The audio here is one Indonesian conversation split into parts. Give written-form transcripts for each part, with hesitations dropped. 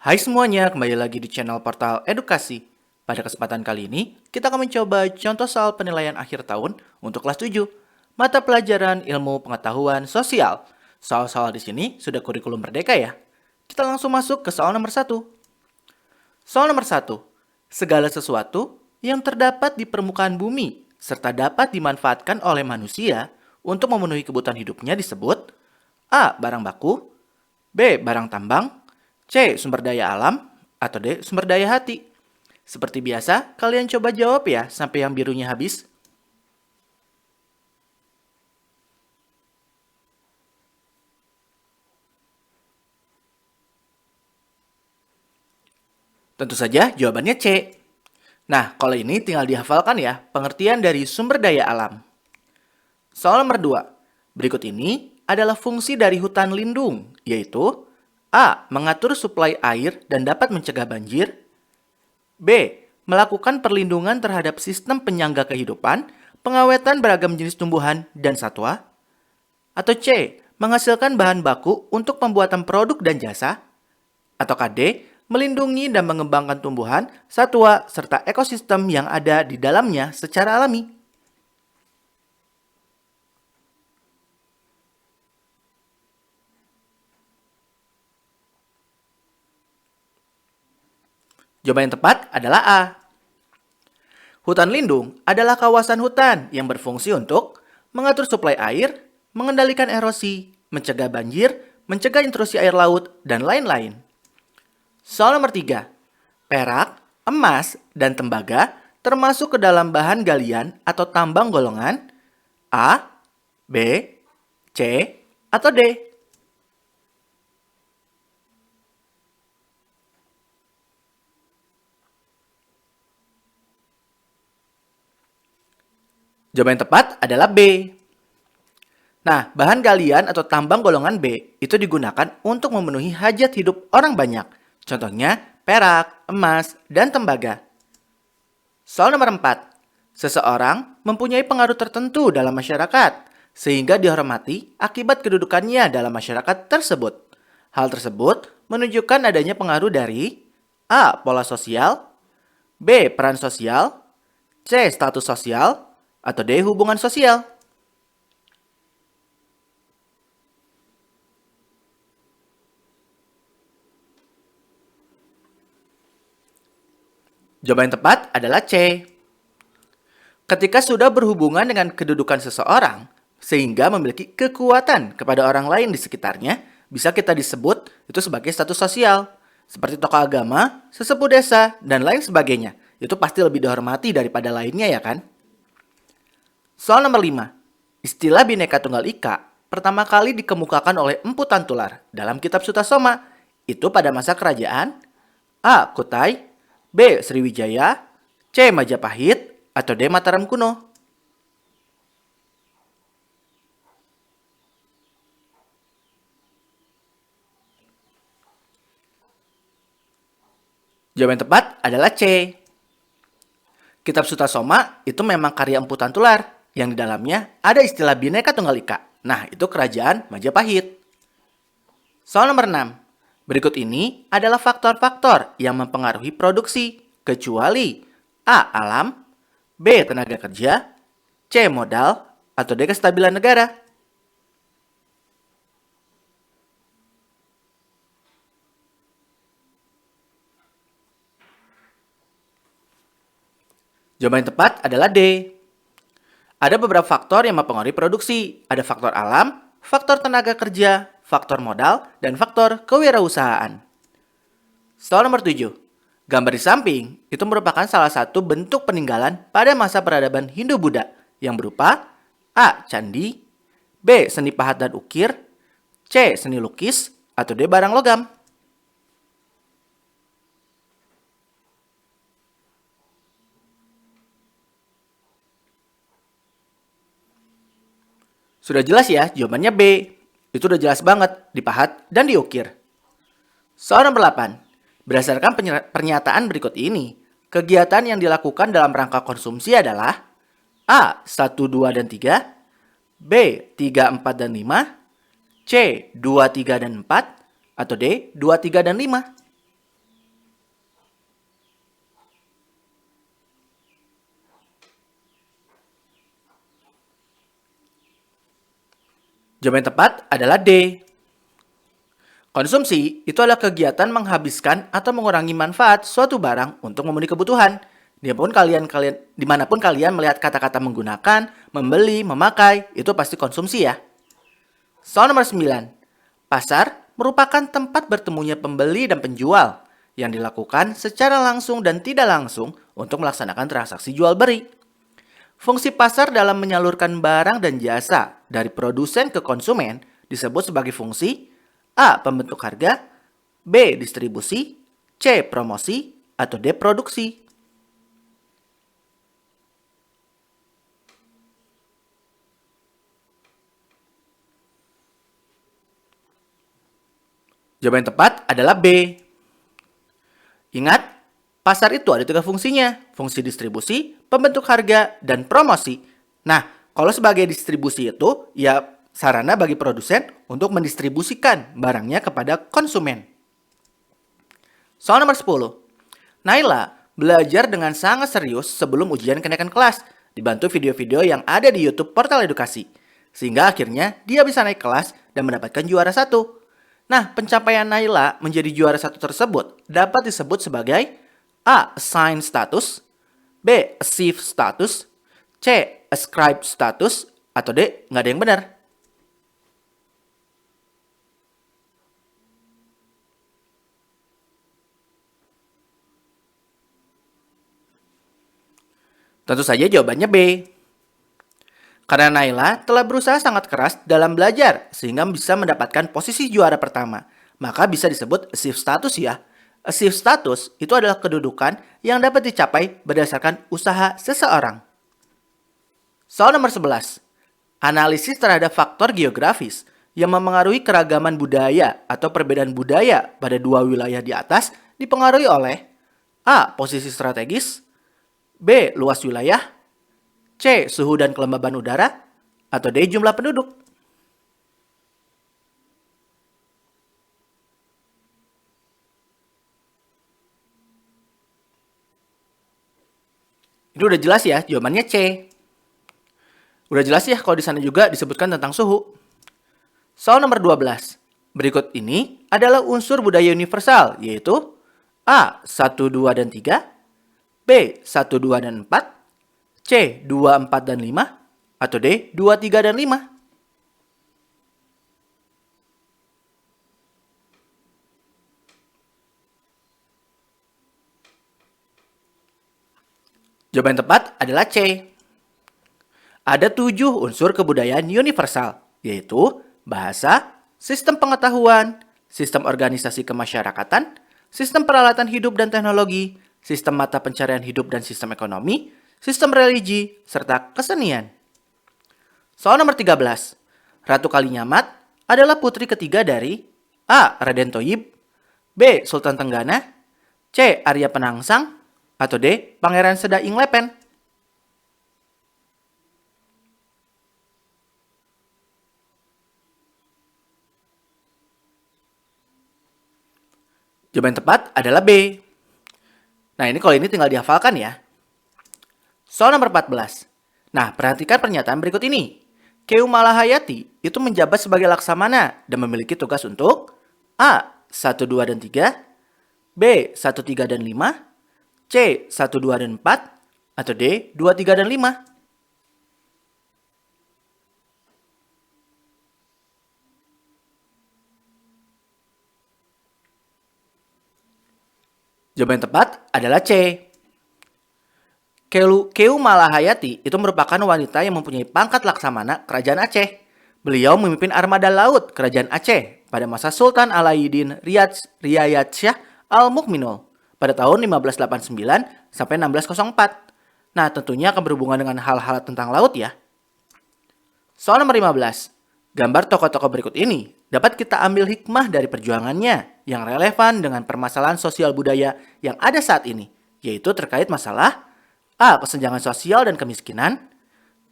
Hai semuanya, kembali lagi di channel Portal Edukasi. Pada kesempatan kali ini, kita akan mencoba contoh soal penilaian akhir tahun untuk kelas 7, mata pelajaran ilmu pengetahuan sosial. Soal-soal di sini sudah kurikulum merdeka ya. Kita langsung masuk ke soal nomor 1. Soal nomor 1. Segala sesuatu yang terdapat di permukaan bumi serta dapat dimanfaatkan oleh manusia untuk memenuhi kebutuhan hidupnya disebut A. Barang baku, B. Barang tambang, C. Sumber daya alam, atau D. Sumber daya hati. Seperti biasa, kalian coba jawab ya sampai yang birunya habis. Tentu saja jawabannya C. Nah, kalau ini tinggal dihafalkan ya, pengertian dari sumber daya alam. Soal nomor 2. Berikut ini adalah fungsi dari hutan lindung, yaitu A. Mengatur suplai air dan dapat mencegah banjir. B. Melakukan perlindungan terhadap sistem penyangga kehidupan, pengawetan beragam jenis tumbuhan dan satwa. Atau C. Menghasilkan bahan baku untuk pembuatan produk dan jasa. Atau D. Melindungi dan mengembangkan tumbuhan, satwa, serta ekosistem yang ada di dalamnya secara alami. Jawaban yang tepat adalah A. Hutan lindung adalah kawasan hutan yang berfungsi untuk mengatur suplai air, mengendalikan erosi, mencegah banjir, mencegah intrusi air laut, dan lain-lain. Soal nomor 3. Perak, emas, dan tembaga termasuk ke dalam bahan galian atau tambang golongan A, B, C, atau D. Jawaban yang tepat adalah B. Nah, bahan galian atau tambang golongan B itu digunakan untuk memenuhi hajat hidup orang banyak. Contohnya perak, emas, dan tembaga. Soal nomor 4. Seseorang mempunyai pengaruh tertentu dalam masyarakat, sehingga dihormati akibat kedudukannya dalam masyarakat tersebut. Hal tersebut menunjukkan adanya pengaruh dari A. Pola sosial, B. Peran sosial, C. Status sosial, atau D. Hubungan sosial. Jawaban yang tepat adalah C. Ketika sudah berhubungan dengan kedudukan seseorang, sehingga memiliki kekuatan kepada orang lain di sekitarnya, bisa kita disebut itu sebagai status sosial. Seperti tokoh agama, sesepuh desa, dan lain sebagainya. Itu pasti lebih dihormati daripada lainnya ya kan? Soal nomor 5. Istilah Bhinneka Tunggal Ika pertama kali dikemukakan oleh Empu Tantular dalam kitab Sutasoma. Itu pada masa kerajaan A. Kutai, B. Sriwijaya, C. Majapahit, atau D. Mataram kuno. Jawaban yang tepat adalah C. Kitab Sutasoma itu memang karya Empu Tantular yang di dalamnya ada istilah Bhinneka Tunggal Ika. Nah, itu kerajaan Majapahit. Soal nomor 6. Berikut ini adalah faktor-faktor yang mempengaruhi produksi, kecuali A. Alam, B. Tenaga kerja, C. Modal, atau D. Kestabilan negara. Jawaban yang tepat adalah D. Ada beberapa faktor yang mempengaruhi produksi. Ada faktor alam, faktor tenaga kerja, faktor modal, dan faktor kewirausahaan. Soal nomor 7. Gambar di samping itu merupakan salah satu bentuk peninggalan pada masa peradaban Hindu-Buddha yang berupa A. Candi, B. Seni pahat dan ukir, C. Seni lukis, atau D. Barang logam. Sudah jelas ya, jawabannya B. Itu udah jelas banget, dipahat dan diukir. Soal nomor 8. Berdasarkan pernyataan berikut ini, kegiatan yang dilakukan dalam rangka konsumsi adalah A. 1, 2, dan 3, B. 3, 4, dan 5, C. 2, 3, dan 4, atau D. 2, 3, dan 5. Jawaban yang tepat adalah D. Konsumsi itu adalah kegiatan menghabiskan atau mengurangi manfaat suatu barang untuk memenuhi kebutuhan. Dimanapun kalian melihat kata-kata menggunakan, membeli, memakai, itu pasti konsumsi ya. Soal nomor 9. Pasar merupakan tempat bertemunya pembeli dan penjual yang dilakukan secara langsung dan tidak langsung untuk melaksanakan transaksi jual beli. Fungsi pasar dalam menyalurkan barang dan jasa dari produsen ke konsumen disebut sebagai fungsi A. Pembentuk harga, B. Distribusi, C. Promosi, atau D. Produksi. Jawaban yang tepat adalah B. Ingat, pasar itu ada 3 fungsinya. Fungsi distribusi, pembentuk harga, dan promosi. Nah, kalau sebagai distribusi itu, ya sarana bagi produsen untuk mendistribusikan barangnya kepada konsumen. Soal nomor 10. Naila belajar dengan sangat serius sebelum ujian kenaikan kelas, dibantu video-video yang ada di YouTube Portal Edukasi. Sehingga akhirnya dia bisa naik kelas dan mendapatkan juara 1. Nah, pencapaian Naila menjadi juara 1 tersebut dapat disebut sebagai A. Assign status, B. Achieve status, C. Ascribe status, atau D. Nggak ada yang benar. Tentu saja jawabannya B. Karena Naila telah berusaha sangat keras dalam belajar sehingga bisa mendapatkan posisi juara pertama, maka bisa disebut achieve status ya. Achieve status itu adalah kedudukan yang dapat dicapai berdasarkan usaha seseorang. Soal nomor 11. Analisis terhadap faktor geografis yang memengaruhi keragaman budaya atau perbedaan budaya pada 2 wilayah di atas dipengaruhi oleh A. Posisi strategis, B. Luas wilayah, C. Suhu dan kelembaban udara, atau D. Jumlah penduduk. Ini udah jelas ya, jawabannya C. Udah jelas ya kalau di sana juga disebutkan tentang suhu. Soal nomor 12. Berikut ini adalah unsur budaya universal, yaitu A. 1, 2, dan 3, B. 1, 2, dan 4, C. 2, 4, dan 5, atau D. 2, 3, dan 5. Jawaban yang tepat adalah C. Ada 7 unsur kebudayaan universal, yaitu bahasa, sistem pengetahuan, sistem organisasi kemasyarakatan, sistem peralatan hidup dan teknologi, sistem mata pencarian hidup dan sistem ekonomi, sistem religi, serta kesenian. Soal nomor 13. Ratu Kalinyamat adalah putri ketiga dari A. Raden Thoyib, B. Sultan Tenggana, C. Arya Penangsang, atau D. Pangeran Sedaing Lepen. Jawaban yang tepat adalah B. Nah, ini kalau ini tinggal dihafalkan ya. Soal nomor 14. Nah, perhatikan pernyataan berikut ini. Keu Malahayati itu menjabat sebagai laksamana dan memiliki tugas untuk A. 1, 2, dan 3, B. 1, 3, dan 5, C. 1, 2, dan 4, atau D. 2, 3, dan 5. Jawaban yang tepat adalah C. Keu Malahayati itu merupakan wanita yang mempunyai pangkat laksamana Kerajaan Aceh. Beliau memimpin armada laut Kerajaan Aceh pada masa Sultan Alauddin Riayatsyah Al-Mukminul pada tahun 1589 sampai 1604. Nah, tentunya akan berhubungan dengan hal-hal tentang laut ya. Soal nomor 15. Gambar tokoh-tokoh berikut ini dapat kita ambil hikmah dari perjuangannya yang relevan dengan permasalahan sosial budaya yang ada saat ini, yaitu terkait masalah A. Kesenjangan sosial dan kemiskinan,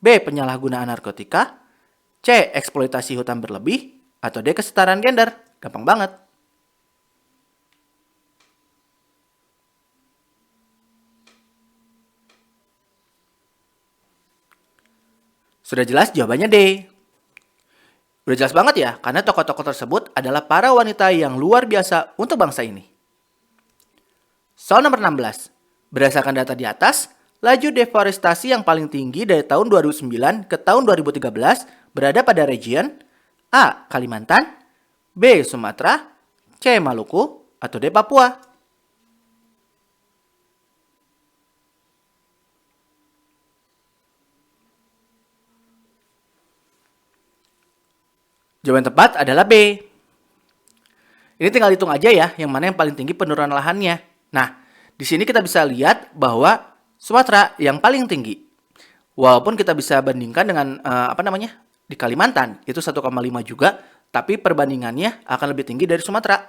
B. Penyalahgunaan narkotika, C. Eksploitasi hutan berlebih, atau D. Kesetaraan gender. Gampang banget. Sudah jelas jawabannya D. Udah jelas banget ya, karena tokoh-tokoh tersebut adalah para wanita yang luar biasa untuk bangsa ini. Soal nomor 16. Berdasarkan data di atas, laju deforestasi yang paling tinggi dari tahun 2009 ke tahun 2013 berada pada region A. Kalimantan, B. Sumatera, C. Maluku, atau D. Papua. Jawaban tepat adalah B. Ini tinggal hitung aja ya, yang mana yang paling tinggi penurunan lahannya. Nah, di sini kita bisa lihat bahwa Sumatera yang paling tinggi. Walaupun kita bisa bandingkan dengan di Kalimantan itu 1,5 juga, tapi perbandingannya akan lebih tinggi dari Sumatera.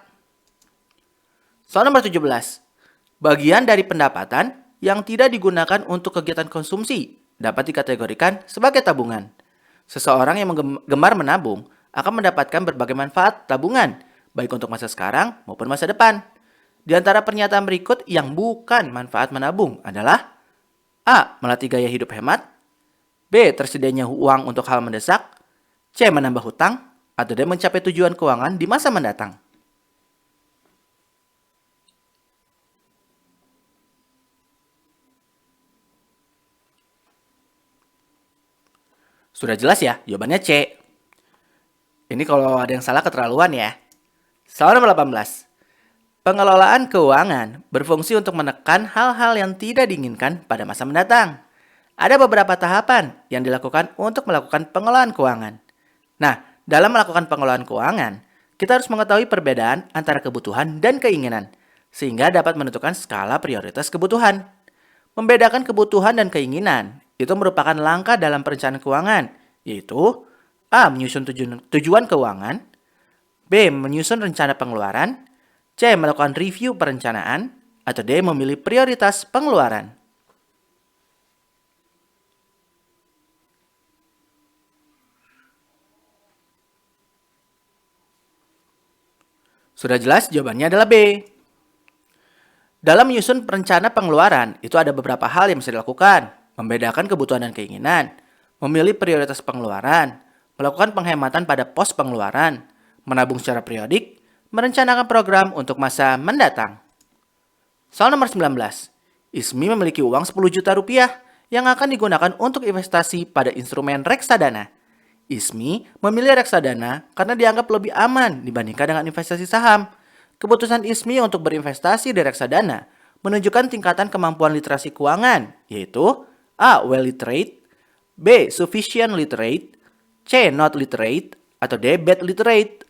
Soal nomor 17. Bagian dari pendapatan yang tidak digunakan untuk kegiatan konsumsi dapat dikategorikan sebagai tabungan. Seseorang yang gemar menabung akan mendapatkan berbagai manfaat tabungan, baik untuk masa sekarang maupun masa depan. Di antara pernyataan berikut yang bukan manfaat menabung adalah A. Melatih gaya hidup hemat, B. Tersedianya uang untuk hal mendesak, C. Menambah hutang, atau D. Mencapai tujuan keuangan di masa mendatang. Sudah jelas ya, jawabannya C. Ini kalau ada yang salah keterlaluan ya. Soal nomor 18. Pengelolaan keuangan berfungsi untuk menekan hal-hal yang tidak diinginkan pada masa mendatang. Ada beberapa tahapan yang dilakukan untuk melakukan pengelolaan keuangan. Nah, dalam melakukan pengelolaan keuangan, kita harus mengetahui perbedaan antara kebutuhan dan keinginan, sehingga dapat menentukan skala prioritas kebutuhan. Membedakan kebutuhan dan keinginan itu merupakan langkah dalam perencanaan keuangan, yaitu A. Menyusun tujuan keuangan, B. Menyusun rencana pengeluaran, C. Melakukan review perencanaan, atau D. Memilih prioritas pengeluaran. Sudah jelas jawabannya adalah B. Dalam menyusun rencana pengeluaran, itu ada beberapa hal yang bisa dilakukan. Membedakan kebutuhan dan keinginan, memilih prioritas pengeluaran, melakukan penghematan pada pos pengeluaran, menabung secara periodik, merencanakan program untuk masa mendatang. Soal nomor 19. Ismi memiliki uang 10 juta rupiah yang akan digunakan untuk investasi pada instrumen reksadana. Ismi memilih reksadana karena dianggap lebih aman dibandingkan dengan investasi saham. Keputusan Ismi untuk berinvestasi di reksadana menunjukkan tingkatan kemampuan literasi keuangan, yaitu A. Well literate, B. Sufficient literate, C. Not literate, atau D. Bad literate.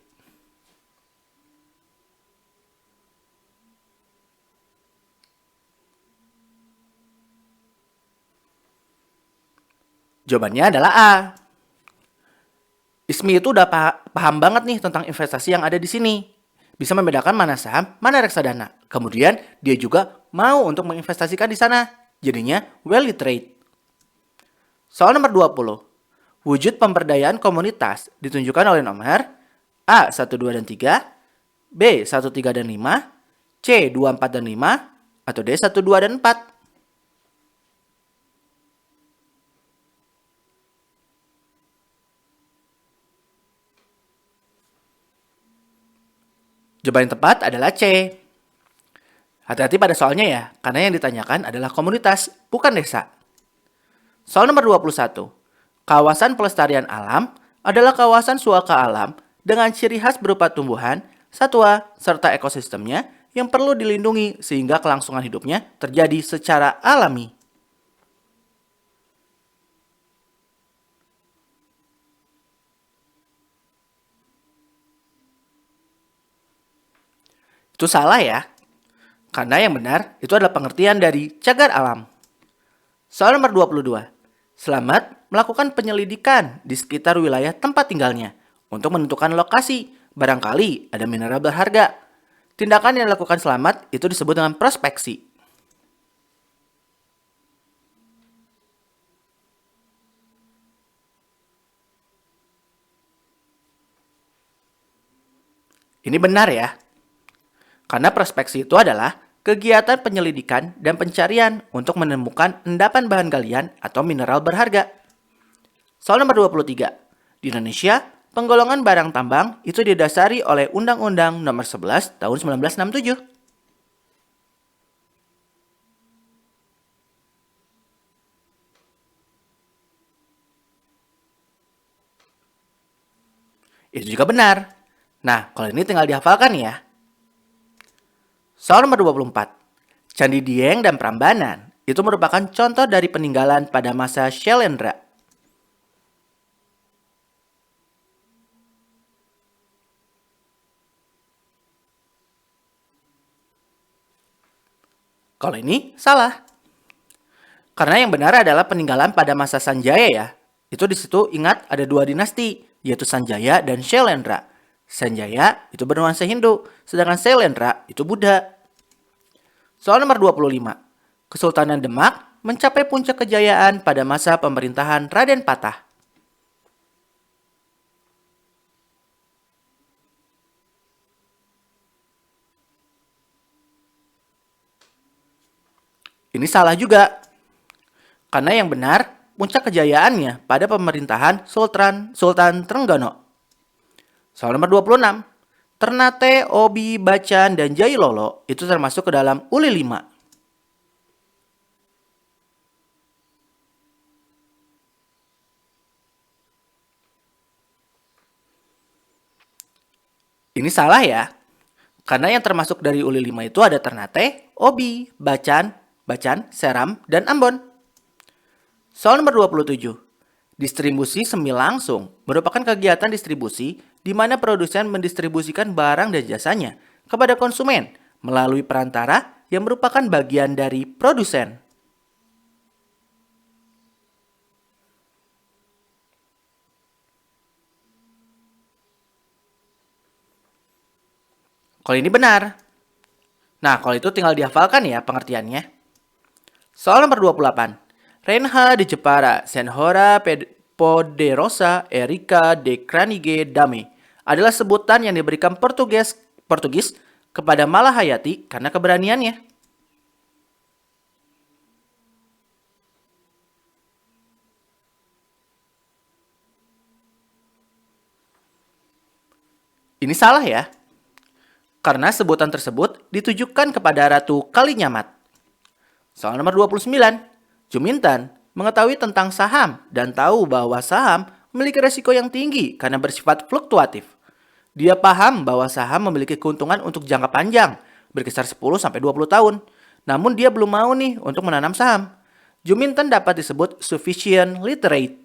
Jawabannya adalah A. Ismi itu udah paham banget nih tentang investasi yang ada di sini. Bisa membedakan mana saham, mana reksadana. Kemudian dia juga mau untuk menginvestasikan di sana. Jadinya well literate. Soal nomor 20. Wujud pemberdayaan komunitas ditunjukkan oleh nomor A. 1, 2, dan 3, B. 1, 3, dan 5, C. 2, 4, dan 5, atau D. 1, 2, dan 4. Jawaban yang tepat adalah C. Hati-hati pada soalnya ya, karena yang ditanyakan adalah komunitas, bukan desa. Soal nomor 21. Kawasan pelestarian alam adalah kawasan suaka alam dengan ciri khas berupa tumbuhan, satwa, serta ekosistemnya yang perlu dilindungi sehingga kelangsungan hidupnya terjadi secara alami. Itu salah ya. Karena yang benar itu adalah pengertian dari cagar alam. Soal nomor 22. Selamat melakukan penyelidikan di sekitar wilayah tempat tinggalnya untuk menentukan lokasi. Barangkali ada mineral berharga. Tindakan yang dilakukan Selamat itu disebut dengan prospeksi. Ini benar ya. Karena prospeksi itu adalah kegiatan penyelidikan dan pencarian untuk menemukan endapan bahan galian atau mineral berharga. Soal nomor 23. Di Indonesia, Penggolongan barang tambang itu didasari oleh Undang-Undang Nomor 11 Tahun 1967. Itu juga benar. Nah, kalau ini tinggal dihafalkan ya. Soal nomor 24. Candi Dieng dan Prambanan itu merupakan contoh dari peninggalan pada masa Syailendra. Kalau ini salah. Karena yang benar adalah peninggalan pada masa Sanjaya ya. Itu di situ ingat ada dua dinasti, yaitu Sanjaya dan Syailendra. Sanjaya itu bernuansa Hindu, sedangkan Syailendra itu Buddha. Soal nomor 25. Kesultanan Demak mencapai puncak kejayaan pada masa pemerintahan Raden Patah. Ini salah juga. Karena yang benar, puncak kejayaannya pada pemerintahan Sultan Trengganu. Soal nomor 26. Ternate, Obi, Bacan, dan Jailolo itu termasuk ke dalam Uli 5. Ini salah ya. Karena yang termasuk dari Uli 5 itu ada Ternate, Obi, Bacan, Seram, dan Ambon. Soal nomor 27. Distribusi semi langsung merupakan kegiatan distribusi di mana produsen mendistribusikan barang dan jasanya kepada konsumen melalui perantara yang merupakan bagian dari produsen. Kalau ini benar. Nah, kalau itu tinggal dihafalkan ya pengertiannya. Soal nomor 28. Reinha de Jepara, Senhora Poderosa Erika de Kranige Dame adalah sebutan yang diberikan Portugis kepada Malahayati karena keberaniannya. Ini salah ya, karena sebutan tersebut ditujukan kepada Ratu Kalinyamat. Soal nomor 29. Juminten mengetahui tentang saham dan tahu bahwa saham memiliki resiko yang tinggi karena bersifat fluktuatif. Dia paham bahwa saham memiliki keuntungan untuk jangka panjang, berkisar 10-20 tahun. Namun dia belum mau nih untuk menanam saham. Juminten dapat disebut sufficient literate.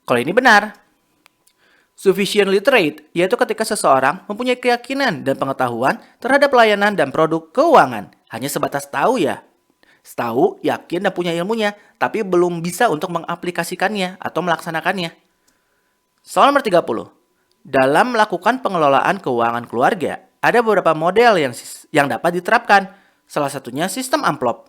Kalau ini benar. Sufficient literate yaitu ketika seseorang mempunyai keyakinan dan pengetahuan terhadap layanan dan produk keuangan. Hanya sebatas tahu ya. Tahu, yakin, dan punya ilmunya, tapi belum bisa untuk mengaplikasikannya atau melaksanakannya. Soal nomor 30. Dalam melakukan pengelolaan keuangan keluarga, ada beberapa model yang dapat diterapkan. Salah satunya sistem amplop.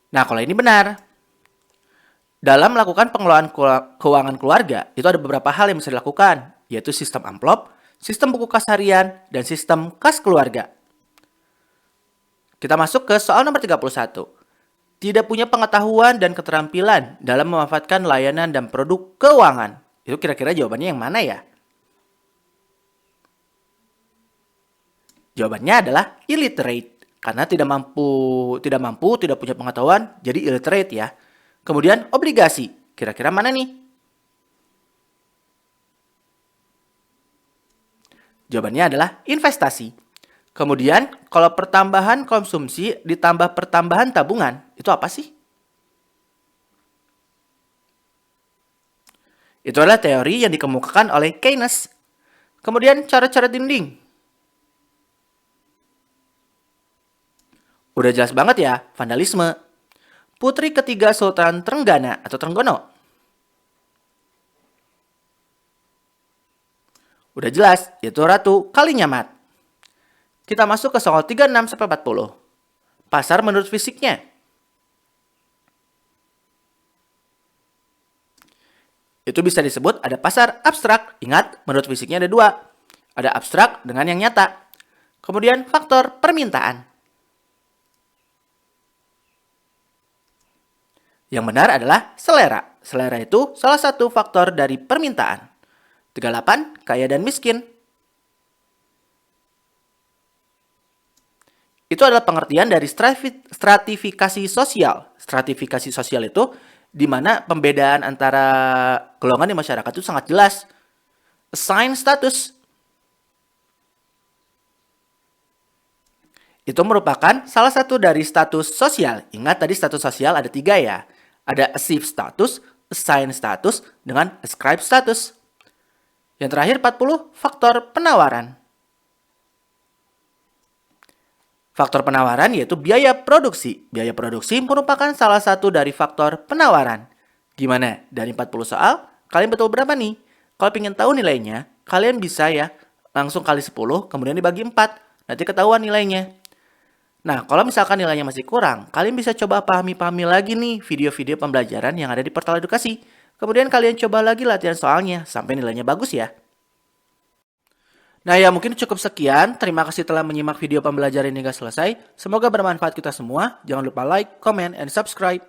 Nah, kalau ini benar. Dalam melakukan pengelolaan keuangan keluarga, itu ada beberapa hal yang bisa dilakukan, yaitu sistem amplop, sistem buku kas harian, dan sistem kas keluarga. Kita masuk ke soal nomor 31. Tidak punya pengetahuan dan keterampilan dalam memanfaatkan layanan dan produk keuangan. Itu kira-kira jawabannya yang mana ya? Jawabannya adalah illiterate. Karena tidak punya pengetahuan, jadi illiterate ya. Kemudian obligasi. Kira-kira mana nih? Jawabannya adalah investasi. Kemudian, kalau pertambahan konsumsi ditambah pertambahan tabungan, itu apa sih? Itu adalah teori yang dikemukakan oleh Keynes. Kemudian, cara-cara dinding. Udah jelas banget ya, vandalisme. Putri ketiga Sultan Trenggana atau Trenggono. Udah jelas, yaitu Ratu Kalinyamat. Kita masuk ke soal 36-40. Pasar menurut fisiknya. Itu bisa disebut ada pasar abstrak. Ingat, menurut fisiknya ada dua. Ada abstrak dengan yang nyata. Kemudian faktor permintaan. Yang benar adalah selera. Selera itu salah satu faktor dari permintaan. 38, kaya dan miskin. Itu adalah pengertian dari stratifikasi sosial. Stratifikasi sosial itu di mana pembedaan antara golongan di masyarakat itu sangat jelas. Assign status. Itu merupakan salah satu dari status sosial. Ingat tadi status sosial ada 3 ya. Ada achieve status, assign status, dengan ascribe status. Yang terakhir 40, faktor penawaran. Faktor penawaran yaitu biaya produksi. Biaya produksi merupakan salah satu dari faktor penawaran. Gimana? Dari 40 soal, kalian betul berapa nih? Kalau ingin tahu nilainya, kalian bisa ya langsung kali 10, kemudian dibagi 4. Nanti ketahuan nilainya. Nah, kalau misalkan nilainya masih kurang, kalian bisa coba pahami-pahami lagi nih video-video pembelajaran yang ada di portal edukasi. Kemudian kalian coba lagi latihan soalnya, sampai nilainya bagus ya. Nah ya mungkin cukup sekian. Terima kasih telah menyimak video pembelajaran hingga selesai. Semoga bermanfaat kita semua. Jangan lupa like, comment, and subscribe.